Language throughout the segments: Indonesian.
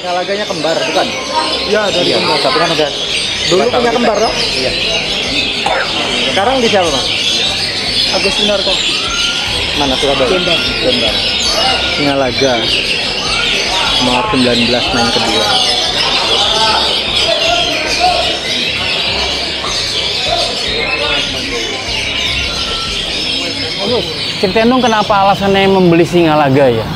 Singalaganya kembar, bukan? Ya, dari Iya, kembar. tapi kan udah Dulu tahun punya kita. kembar, loh. Iya. Sekarang di siapa, Mas? Agus Winarko. Mana Surabaya? Jombang. Jombang. Singalaga. Nomor 19 main kedua. Ceritain dong kenapa alasannya membeli Singalaga ya?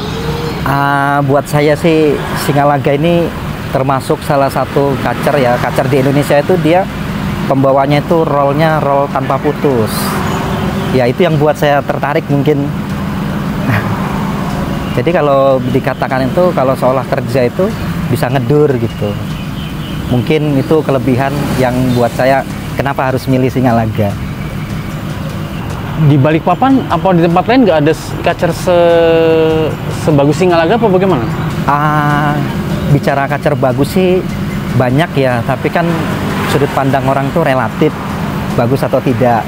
Buat saya sih Singalaga ini termasuk salah satu kacer ya. Kacer di Indonesia itu dia pembawanya itu rollnya roll tanpa putus. Ya itu yang buat saya tertarik mungkin. Jadi kalau dikatakan itu kalau seolah kerja itu bisa ngedur gitu. Mungkin itu kelebihan yang buat saya kenapa harus milih Singalaga. Di Balikpapan apa di tempat lain nggak ada kacer sebagus Singalaga apa bagaimana? Bicara kacer bagus sih banyak ya, tapi kan sudut pandang orang tuh relatif bagus atau tidak.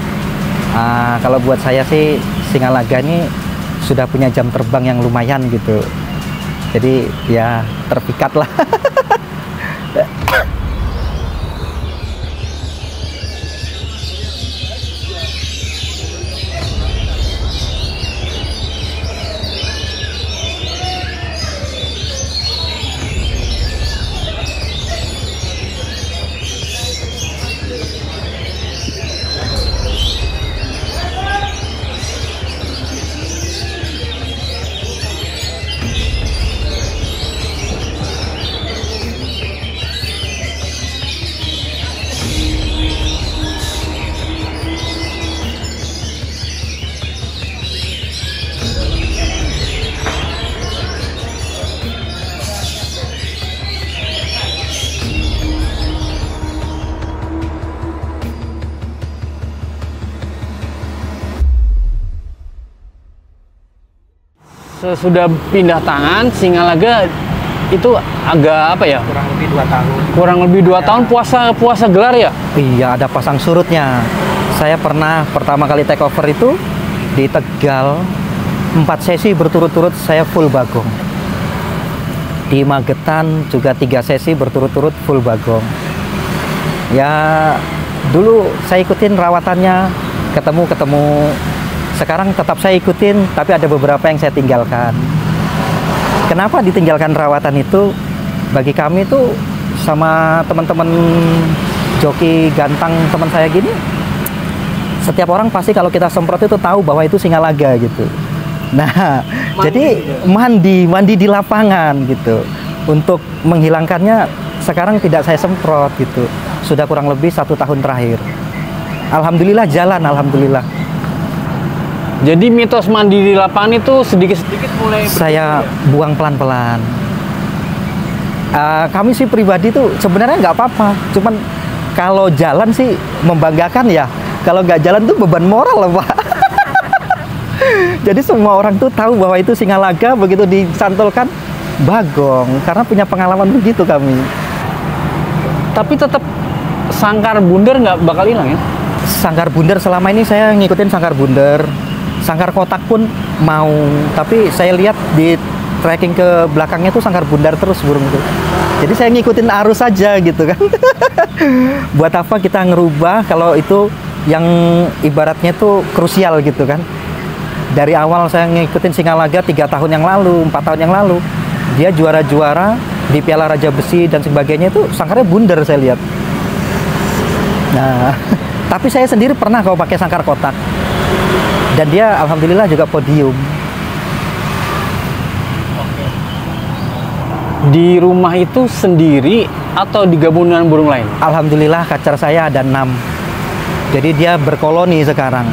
Kalau buat saya sih Singalaga ini sudah punya jam terbang yang lumayan gitu, jadi ya terpikat lah. Sesudah pindah tangan, Singalaga itu agak apa ya? Kurang lebih 2 tahun. Kurang lebih 2 tahun puasa gelar ya? Iya, ada pasang surutnya. Saya pernah pertama kali take over itu di Tegal, 4 sesi berturut-turut saya full bagong. Di Magetan juga 3 sesi berturut-turut full bagong. Ya dulu saya ikutin rawatannya, ketemu. Sekarang tetap saya ikutin, tapi ada beberapa yang saya tinggalkan. Kenapa ditinggalkan rawatan itu? Bagi kami itu sama teman-teman joki gantang teman saya gini, setiap orang pasti kalau kita semprot itu tahu bahwa itu Singalaga gitu. Nah, jadi mandi di lapangan gitu. Untuk menghilangkannya sekarang tidak saya semprot gitu. Sudah kurang lebih 1 tahun terakhir. Alhamdulillah jalan, alhamdulillah. Jadi mitos mandi di lapangan itu sedikit-sedikit mulai Saya buang pelan-pelan. Kami sih pribadi tuh sebenarnya nggak apa-apa. Cuman kalau jalan sih membanggakan ya. Kalau nggak jalan tuh beban moral loh, Pak. Jadi semua orang tuh tahu bahwa itu Singalaga, begitu disantolkan bagong. Karena punya pengalaman begitu kami. Tapi tetap sangkar bundar nggak bakal hilang ya? Sangkar bundar selama ini saya ngikutin sangkar bundar. Sangkar kotak pun mau, tapi saya lihat di tracking ke belakangnya tuh sangkar bundar terus burung itu. Jadi saya ngikutin arus saja gitu kan. Buat apa kita ngerubah kalau itu yang ibaratnya tuh krusial gitu kan. Dari awal saya ngikutin Singalaga 3 tahun yang lalu, 4 tahun yang lalu. Dia juara-juara di Piala Raja Besi dan sebagainya itu sangkarnya bundar saya lihat. Nah, tapi saya sendiri pernah kalau pakai sangkar kotak. Dan dia alhamdulillah juga podium. Di rumah itu sendiri atau digabung dengan burung lain? Alhamdulillah kacer saya ada 6. Jadi dia berkoloni sekarang.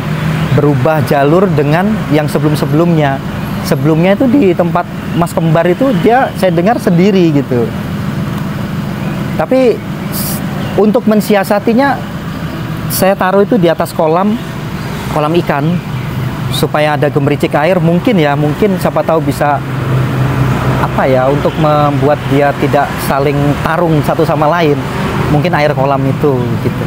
Berubah jalur dengan yang sebelum-sebelumnya. Sebelumnya itu di tempat Mas Kembar itu dia saya dengar sendiri gitu. Tapi untuk mensiasatinya saya taruh itu di atas kolam ikan supaya ada gemericik air, mungkin siapa tahu bisa apa ya, untuk membuat dia tidak saling tarung satu sama lain, mungkin air kolam itu gitu.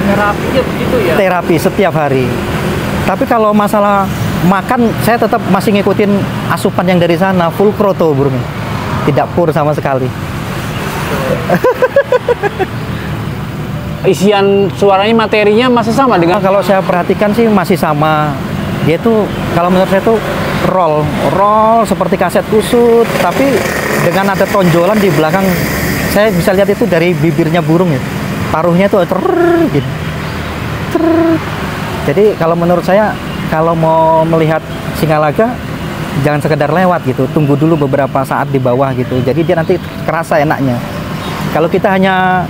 Terapinya begitu ya? Terapi setiap hari. Tapi kalau masalah makan saya tetap masih ngikutin asupan yang dari sana, full proto burungnya. Tidak pur sama sekali. Isian suaranya, materinya masih sama dengan Kalau saya perhatikan sih masih sama. Dia tuh kalau menurut saya tuh roll seperti kaset kusut, tapi dengan ada tonjolan di belakang. Saya bisa lihat itu dari bibirnya burung ya. Paruhnya tuh gitu. Jadi kalau menurut saya, kalau mau melihat Singalaga jangan sekedar lewat gitu, tunggu dulu beberapa saat di bawah gitu. Jadi dia nanti kerasa enaknya. Kalau kita hanya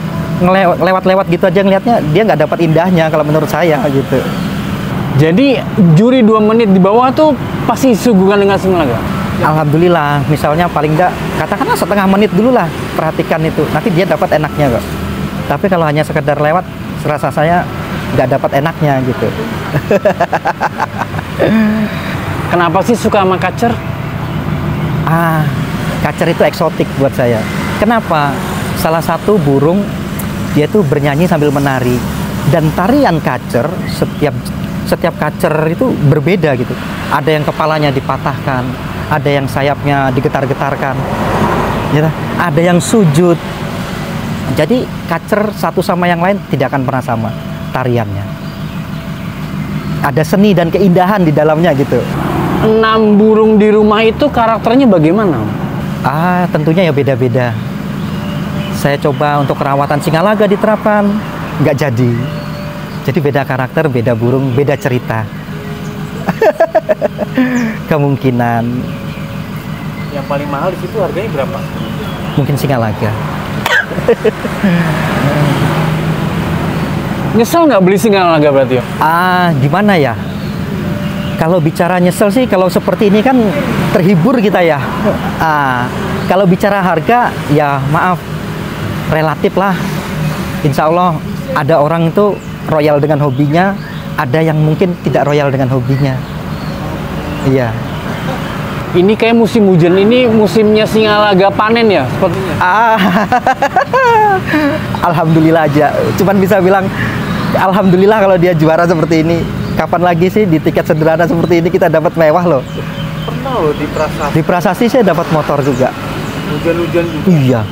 lewat-lewat gitu aja ngelihatnya, dia nggak dapat indahnya kalau menurut saya gitu. Jadi juri 2 menit di bawah tuh pasti disuguhkan dengan Singalaga. Alhamdulillah, misalnya paling enggak katakanlah setengah menit dulu lah, perhatikan itu, nanti dia dapat enaknya kok. Tapi kalau hanya sekedar lewat, serasa saya nggak dapat enaknya gitu. Kenapa sih suka sama kacer? Kacer itu eksotik buat saya. Kenapa? Salah satu burung dia tuh bernyanyi sambil menari, dan tarian kacer setiap kacer itu berbeda gitu. Ada yang kepalanya dipatahkan, ada yang sayapnya digetar-getarkan, ya, ada yang sujud. Jadi kacer satu sama yang lain tidak akan pernah sama tariannya. Ada seni dan keindahan di dalamnya gitu. 6 burung di rumah itu karakternya bagaimana? Tentunya ya beda-beda. Saya coba untuk perawatan Singalaga diterapkan, nggak jadi. Jadi beda karakter, beda burung, beda cerita. Kemungkinan. Yang paling mahal di situ harganya berapa? Mungkin Singalaga. Nyesel nggak beli Singalaga berarti ya? Gimana ya? Kalau bicara nyesel sih, kalau seperti ini kan terhibur kita ya. Kalau bicara harga, ya maaf, relatif lah. Insya Allah ada orang itu royal dengan hobinya, ada yang mungkin tidak royal dengan hobinya. Iya. Ini kayak musim hujan, ini musimnya Singalaga panen ya sepertinya. Alhamdulillah aja. Cuman bisa bilang alhamdulillah kalau dia juara seperti ini. Kapan lagi sih di tiket sederhana seperti ini kita dapat mewah loh. Pernah loh di Prasasti. Di Prasasti saya dapat motor juga. Hujan-hujan juga. Iya.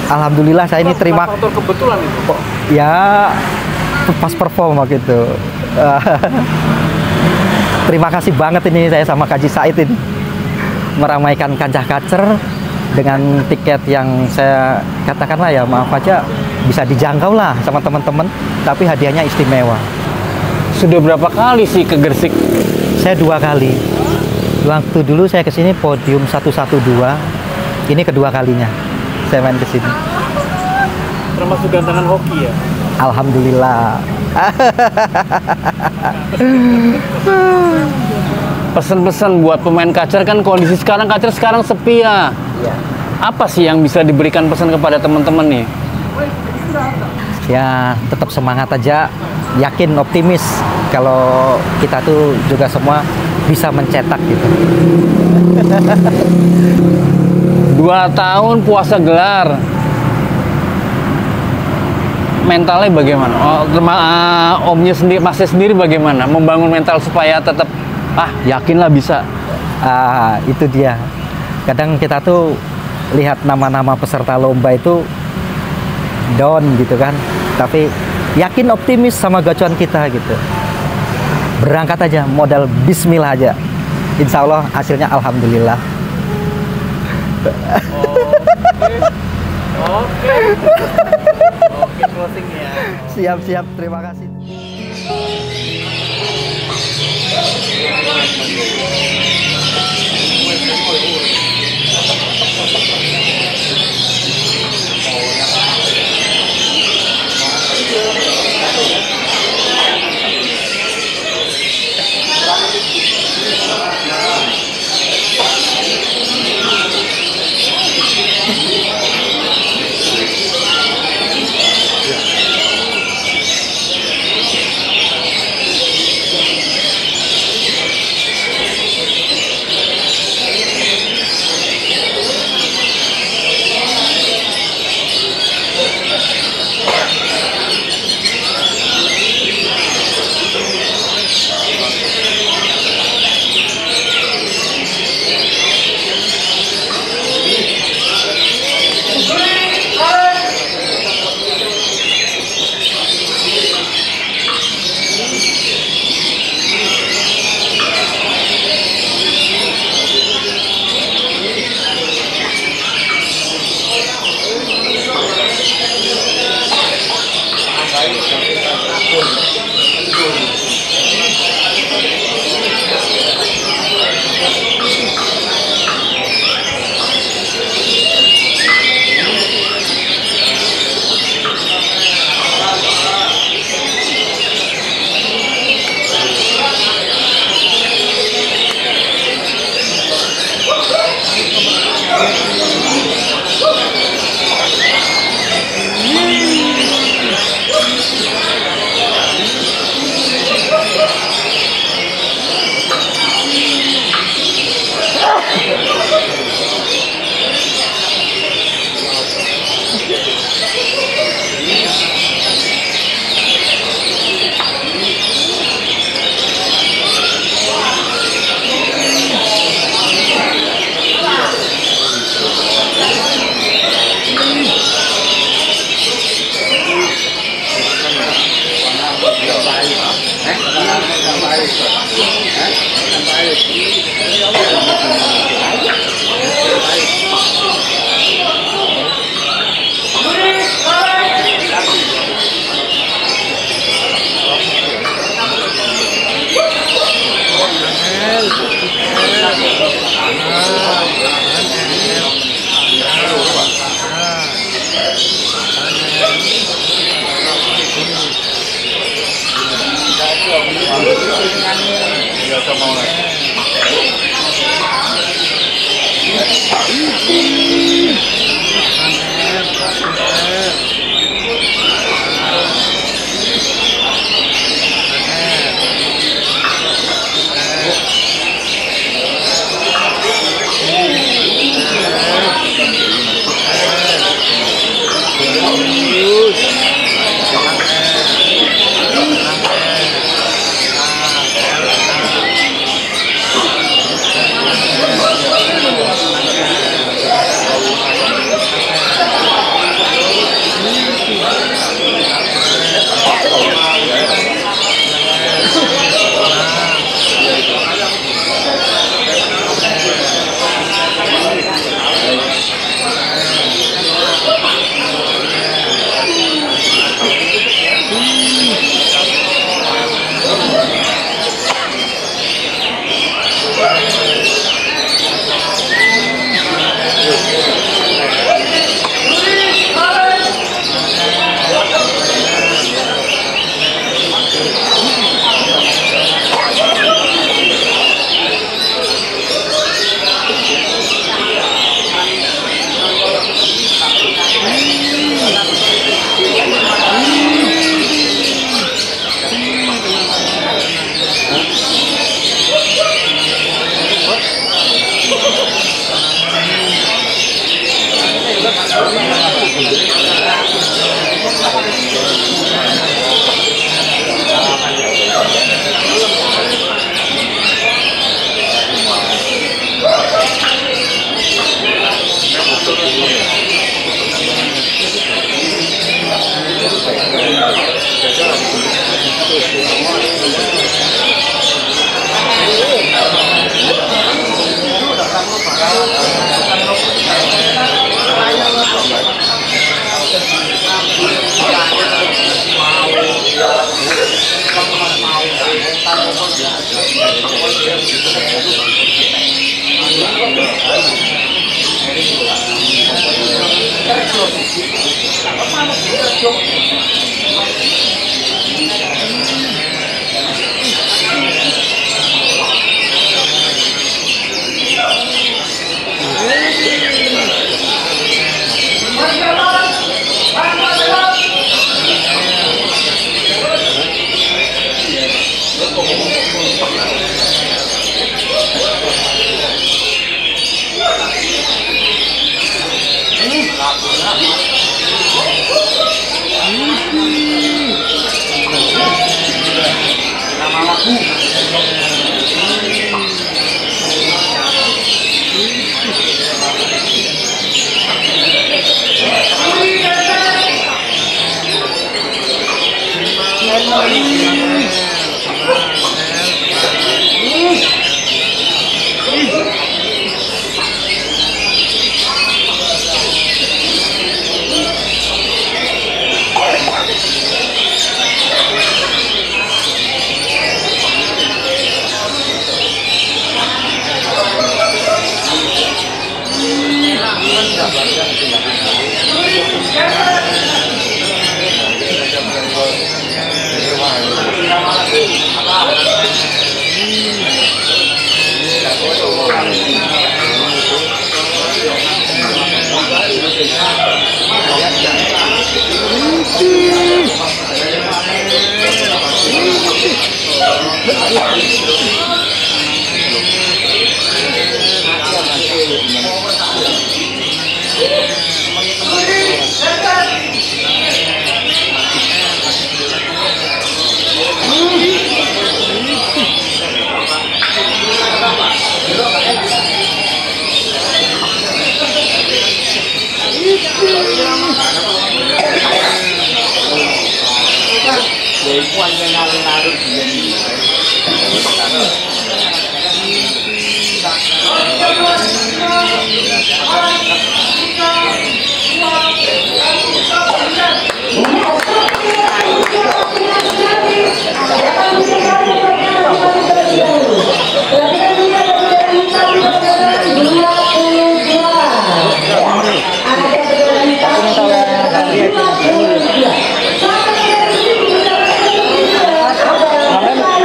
Alhamdulillah saya ini terima. Faktor kebetulan itu kok. Ya pas perform waktu itu. Terima kasih banget ini saya sama Kaji Said ini meramaikan kancah kacer dengan tiket yang saya katakanlah ya maaf aja bisa dijangkau lah sama teman-teman, tapi hadiahnya istimewa. Sudah berapa kali sih ke Gresik? Saya 2 kali. Waktu dulu saya ke sini podium 112, ini kedua kalinya saya main ke sini. Termasuk gantangan hoki ya. Alhamdulillah. Pesan-pesan buat pemain kacer, kan kondisi sekarang kacer sekarang sepi ya. Apa sih yang bisa diberikan pesan kepada teman-teman nih? Ya tetap semangat aja, yakin, optimis kalau kita tuh juga semua bisa mencetak gitu. 2 tahun puasa gelar, mentalnya bagaimana? Omnya sendiri, Masnya sendiri bagaimana membangun mental supaya tetap yakinlah bisa? Itu dia. Kadang kita tuh lihat nama-nama peserta lomba itu down gitu kan, tapi yakin, optimis sama gacuan kita gitu. Berangkat aja, modal bismillah aja. Insya Allah hasilnya alhamdulillah. Oke, closing ya. Siap-siap, terima kasih.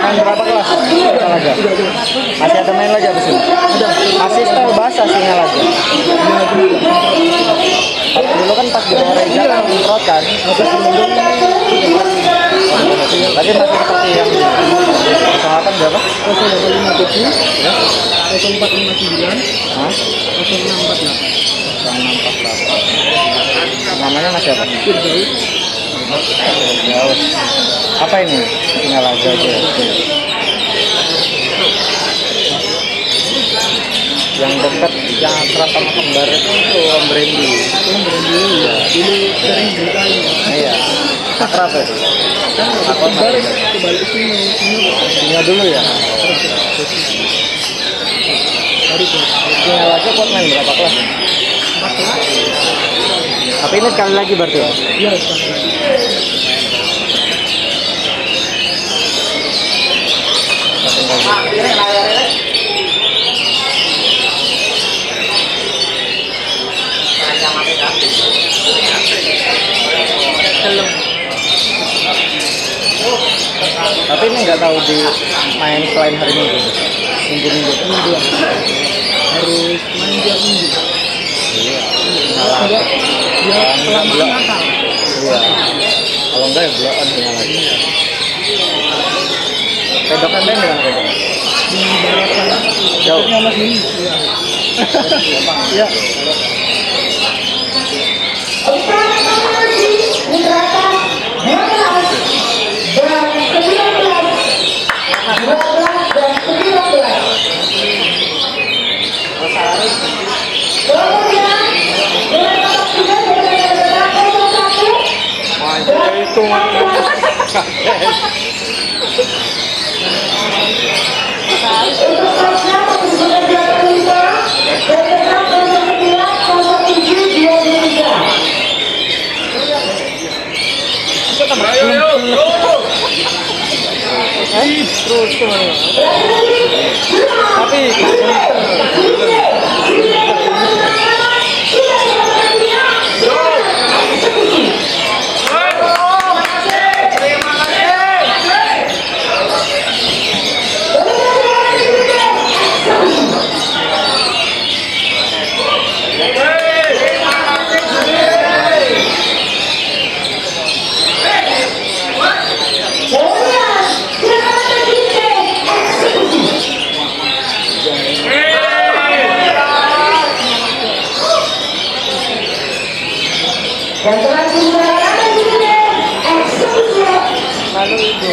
Main berapa kelas? Laga. Masih ada main lagi abis ini? Ada. Masih style basah sih laga. Dulu kan pas di bawah Reza kan improt kan. Tadi masih seperti yang 08 berapa? 0857 ya? 0459 hah? 0648 namanya masih apa? Firdaus. Apa ini? Tinggal aja yang dekat yang akrab sama kembar itu Om Brandy. Om Brandy ya. Dulu sering bertanya. Iya. Akrab itu. Aku kembar kembali ke sini dulu ya. Tinggal aja pot main berapa kelas? 4 kelas. Tapi ini sekali lagi berarti? Iya, sekali lagi. Tapi ini nggak tahu di main selain hari Minggu, minggu harus main tiap minggu. Iya. Dia kelamaan nakal. Iya. Kalau enggak ya belokan tinggal lagi. Pedokan main dengan pedok. Di barat sana. Jauh. Mas ini. Iya. Terus tapi lalu itu